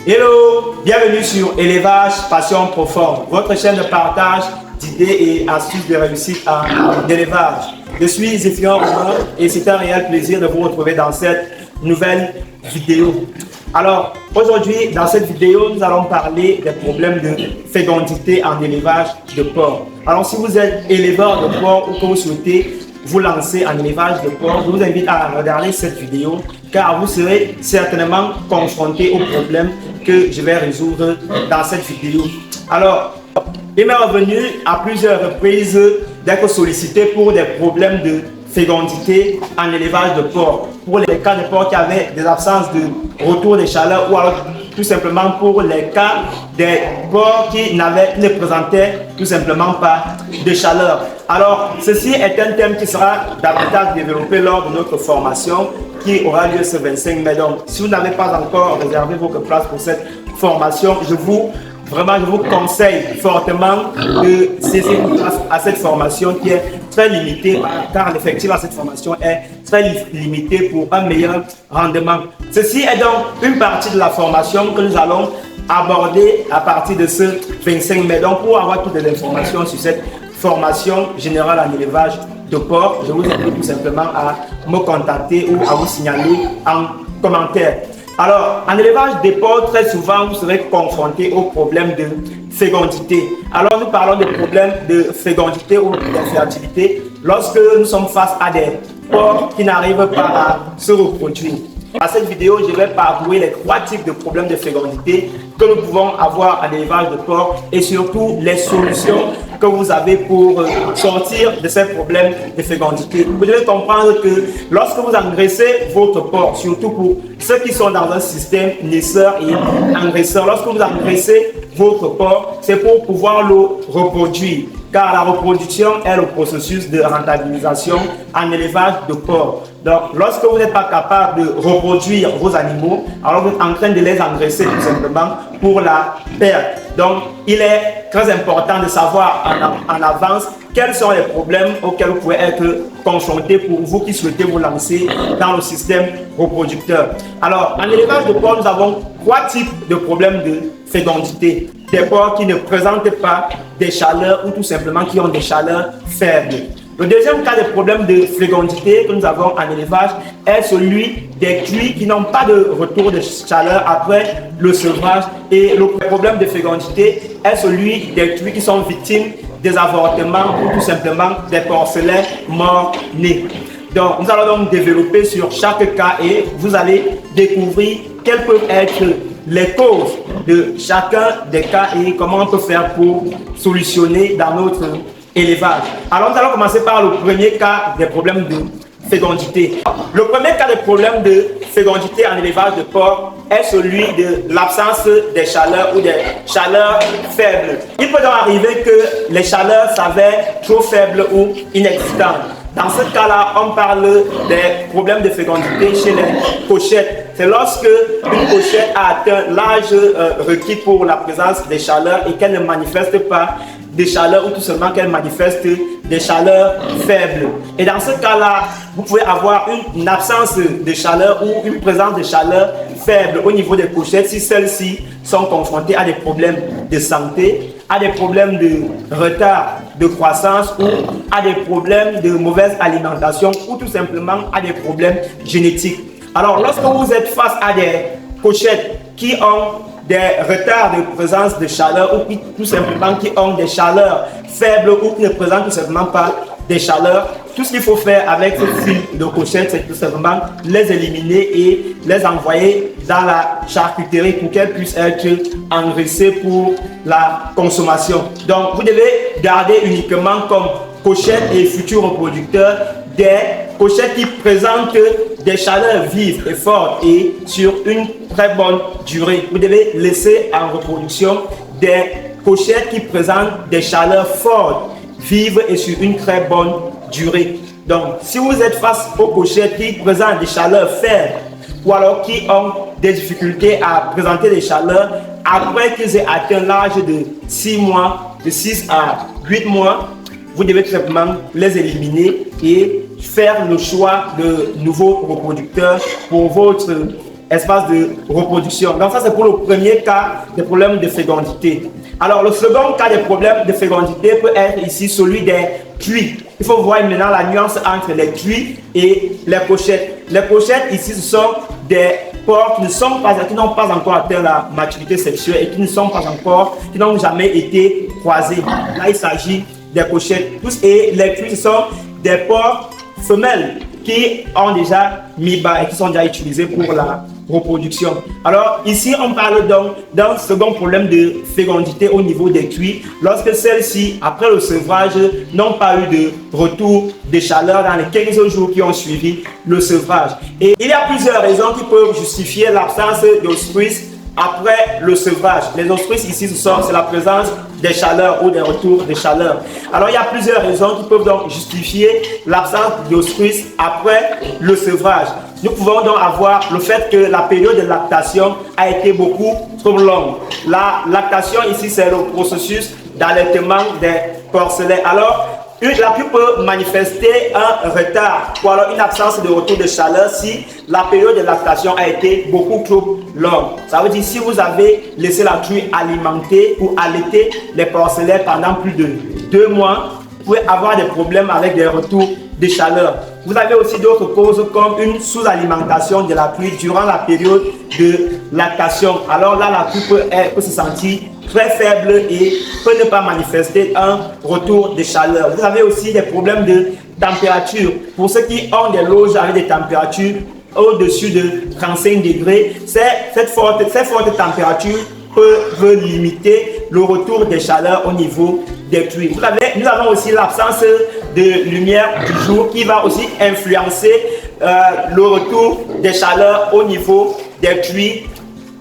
Hello, bienvenue sur Élevage Passion Profonde, votre chaîne de partage d'idées et astuces de réussite en élevage. Je suis Zéphion Romain et c'est un réel plaisir de vous retrouver dans cette nouvelle vidéo. Alors, aujourd'hui, dans cette vidéo, nous allons parler des problèmes de fécondité en élevage de porc. Alors, si vous êtes éleveur de porc ou que vous souhaitez vous lancer en élevage de porc, je vous invite à regarder cette vidéo car vous serez certainement confronté aux problèmes que je vais résoudre dans cette vidéo. Alors, il m'est revenu à plusieurs reprises d'être sollicité pour des problèmes de fécondité en élevage de porc. Pour les cas de porc qui avaient des absences de retour des chaleurs ou alors tout simplement pour les cas des porcs qui ne présentaient tout simplement pas de chaleur. Alors, ceci est un thème qui sera davantage développé lors de notre formation qui aura lieu ce 25 mai. Donc, si vous n'avez pas encore réservé votre place pour cette formation, je vous conseille fortement de saisir une place à cette formation qui est très limitée car l'effectif à cette formation est très limité pour un meilleur rendement. Ceci est donc une partie de la formation que nous allons aborder à partir de ce 25 mai. Donc, pour avoir toutes les informations sur cette formation générale en élevage de porc, je vous invite tout simplement à me contacter ou à vous signaler en commentaire. Alors, en élevage des porcs, très souvent, vous serez confronté aux problèmes de fécondité. Alors, nous parlons de problèmes de fécondité ou d'infertilité lorsque nous sommes face à des porcs qui n'arrivent pas à se reproduire. Dans cette vidéo, je vais parcourir les 3 types de problèmes de fécondité que nous pouvons avoir en élevage de porc et surtout les solutions que vous avez pour sortir de ces problèmes de fécondité. Vous devez comprendre que lorsque vous engraissez votre porc, surtout pour ceux qui sont dans un système naisseur et engraisseur, lorsque vous engraissez votre porc, c'est pour pouvoir le reproduire. Car la reproduction est le processus de rentabilisation en élevage de porc. Donc, lorsque vous n'êtes pas capable de reproduire vos animaux, alors vous êtes en train de les engraisser tout simplement pour la perte. Donc, il est très important de savoir en avance quels sont les problèmes auxquels vous pouvez être confrontés pour vous qui souhaitez vous lancer dans le système reproducteur. Alors, en élevage de porc, nous avons 3 types de problèmes de fécondité. Des porcs qui ne présentent pas des chaleurs ou tout simplement qui ont des chaleurs faibles. Le deuxième cas de problème de fécondité que nous avons en élevage est celui des cuits qui n'ont pas de retour de chaleur après le sevrage. Et le problème de fécondité est celui des cuits qui sont victimes des avortements ou tout simplement des porcelets morts-nés. Donc, nous allons donc développer sur chaque cas et vous allez découvrir quelles peuvent être les causes de chacun des cas et comment on peut faire pour solutionner dans notre élevage. Alors, nous allons commencer par le premier cas des problèmes de fécondité. Le premier cas de problème de fécondité en élevage de porc est celui de l'absence des chaleurs ou des chaleurs faibles. Il peut donc arriver que les chaleurs s'avèrent trop faibles ou inexistantes. Dans ce cas-là, on parle des problèmes de fécondité chez les cochettes. C'est lorsque une cochette a atteint l'âge requis pour la présence des chaleurs et qu'elle ne manifeste pas des chaleurs ou tout simplement qu'elle manifeste des chaleurs faibles. Et dans ce cas-là, vous pouvez avoir une absence de chaleur ou une présence de chaleur faible au niveau des cochettes si celles-ci sont confrontées à des problèmes de santé, à des problèmes de retard de croissance ou à des problèmes de mauvaise alimentation ou tout simplement à des problèmes génétiques. Alors, lorsque vous êtes face à des cochettes qui ont des retards de présence de chaleur ou qui, tout simplement qui ont des chaleurs faibles ou qui ne présentent tout simplement pas des chaleurs, tout ce qu'il faut faire avec ce type de cochettes, c'est tout simplement les éliminer et les envoyer dans la charcuterie pour qu'elles puissent être engraissées pour la consommation. Donc, vous devez garder uniquement comme cochettes et futurs reproducteurs des cochettes qui présentent des chaleurs vives et fortes et sur une très bonne durée. Vous devez laisser en reproduction des cochettes qui présentent des chaleurs fortes, vives et sur une très bonne durée. Donc, si vous êtes face aux cochettes qui présentent des chaleurs faibles ou alors qui ont des difficultés à présenter des chaleurs après qu'ils aient atteint l'âge de 6 mois, de 6 à 8 mois, vous devez tout simplement les éliminer et faire le choix de nouveaux reproducteurs pour votre espace de reproduction. Donc ça, c'est pour le premier cas des problèmes de fécondité. Alors, le second cas des problèmes de fécondité peut être ici celui des cuits. Il faut voir maintenant la nuance entre les cuits et les pochettes. Les pochettes, ici, ce sont des porcs qui n'ont pas encore atteint la maturité sexuelle et qui n'ont jamais été croisés. Là, il s'agit des pochettes. Et les cuits, ce sont des porcs femelles qui ont déjà mis bas et qui sont déjà utilisés pour la reproduction. Alors ici, on parle donc d'un second problème de fécondité au niveau des cuits, lorsque celles-ci, après le sevrage, n'ont pas eu de retour de chaleur dans les 15 jours qui ont suivi le sevrage. Et il y a plusieurs raisons qui peuvent justifier l'absence d'ostrus après le sevrage. Les ostrus ici, c'est la présence des chaleurs ou des retours de chaleur. Alors il y a plusieurs raisons qui peuvent donc justifier l'absence d'ostrus après le sevrage. Nous pouvons donc avoir le fait que la période de lactation a été beaucoup trop longue. La lactation ici, c'est le processus d'allaitement des porcelets. Alors, la pluie peut manifester un retard ou alors une absence de retour de chaleur si la période de lactation a été beaucoup trop longue. Ça veut dire si vous avez laissé la truie alimenter ou allaiter les porcelets pendant plus de 2 mois, vous pouvez avoir des problèmes avec des retours de chaleur. Vous avez aussi d'autres causes comme une sous-alimentation de la truie durant la période de lactation. Alors là, la truie peut se sentir très faible et peut ne pas manifester un retour de chaleur. Vous avez aussi des problèmes de température. Pour ceux qui ont des loges avec des températures au-dessus de 35 degrés, ces fortes températures peuvent limiter le retour des chaleurs au niveau des truies. Nous avons aussi l'absence de lumière du jour qui va aussi influencer le retour des chaleurs au niveau des truies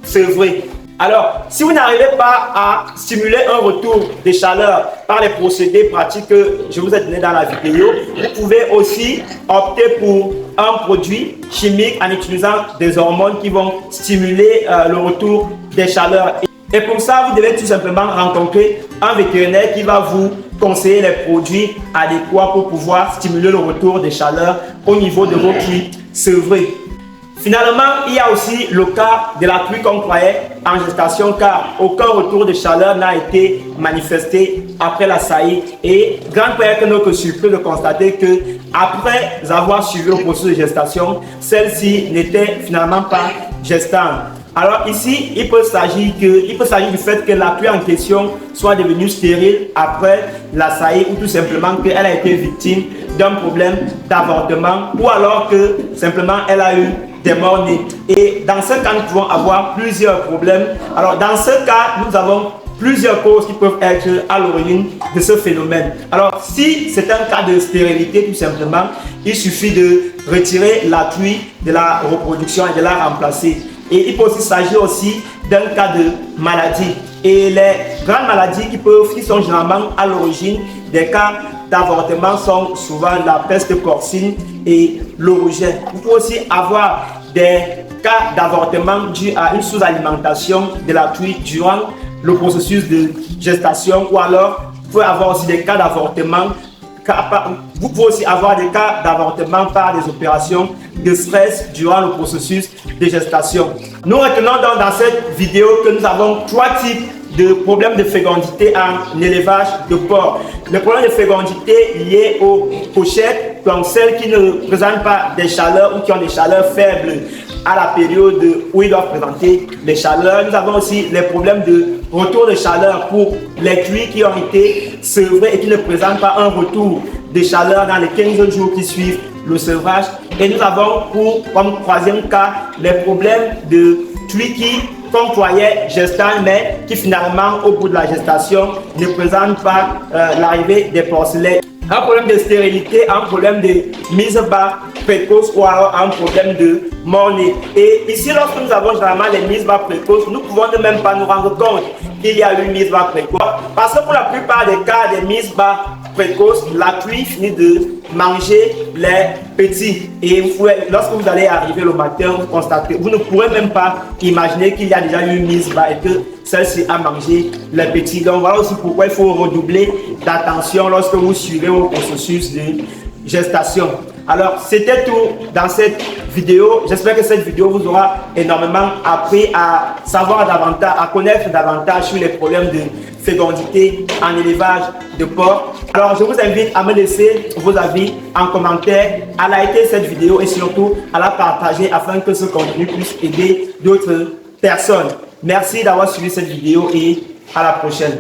sevrées. Alors, si vous n'arrivez pas à stimuler un retour de chaleur par les procédés pratiques que je vous ai donnés dans la vidéo, vous pouvez aussi opter pour un produit chimique en utilisant des hormones qui vont stimuler le retour des chaleurs. Et pour ça, vous devez tout simplement rencontrer un vétérinaire qui va vous conseiller les produits adéquats pour pouvoir stimuler le retour des chaleurs au niveau de vos truies sevrées. Finalement, il y a aussi le cas de la truie qu'on croyait en gestation car aucun retour de chaleur n'a été manifesté après la saillie. Et grande peut être notre surprise de constater que après avoir suivi le processus de gestation, celle-ci n'était finalement pas gestante. Alors ici, il peut s'agir du fait que la truie en question soit devenue stérile après la saillie ou tout simplement qu'elle a été victime d'un problème d'avortement ou alors que simplement elle a eu des morts-nés. Et dans ce cas, nous pouvons avoir plusieurs problèmes. Alors dans ce cas, nous avons plusieurs causes qui peuvent être à l'origine de ce phénomène. Alors si c'est un cas de stérilité tout simplement, il suffit de retirer la truie de la reproduction et de la remplacer. Et il peut aussi s'agir aussi d'un cas de maladie. Et les grandes maladies qui sont généralement à l'origine des cas d'avortement sont souvent la peste porcine et le rouget. Vous pouvez aussi avoir des cas d'avortement dus à une sous-alimentation de la truie durant le processus de gestation ou alors vous pouvez avoir aussi des cas d'avortement. Vous pouvez aussi avoir des cas d'avortement par des opérations de stress durant le processus de gestation. Nous retenons donc dans cette vidéo que nous avons 3 types de problèmes de fécondité en élevage de porcs. Les problèmes de fécondité liés aux pochettes, donc celles qui ne présentent pas des chaleurs ou qui ont des chaleurs faibles à la période où ils doivent présenter les chaleurs. Nous avons aussi les problèmes de retour de chaleur pour les truies qui ont été sevrées et qui ne présentent pas un retour de chaleur dans les 15 jours qui suivent le sevrage. Et nous avons comme 3e cas les problèmes de truies qu'on croyait gestantes mais qui finalement au bout de la gestation ne présentent pas l'arrivée des porcelets. Un problème de stérilité, un problème de mise bas précoce ou alors un problème de mort-né. Et ici, lorsque nous avons généralement les mises bas précoces, nous pouvons ne même pas nous rendre compte qu'il y a eu une mise bas précoce. Parce que pour la plupart des cas des mises bas précoces, la truie finit de manger les petits. Et lorsque vous allez arriver le matin, vous constatez, vous ne pourrez même pas imaginer qu'il y a déjà eu une mise bas et que celle-ci a mangé les petits. Donc voilà aussi pourquoi il faut redoubler d'attention lorsque vous suivez au processus de gestation. Alors c'était tout dans cette vidéo. J'espère que cette vidéo vous aura énormément appris à savoir davantage, à connaître davantage sur les problèmes de fécondité en élevage de porcs. Alors, je vous invite à me laisser vos avis en commentaire, à liker cette vidéo et surtout à la partager afin que ce contenu puisse aider d'autres personnes. Merci d'avoir suivi cette vidéo et à la prochaine.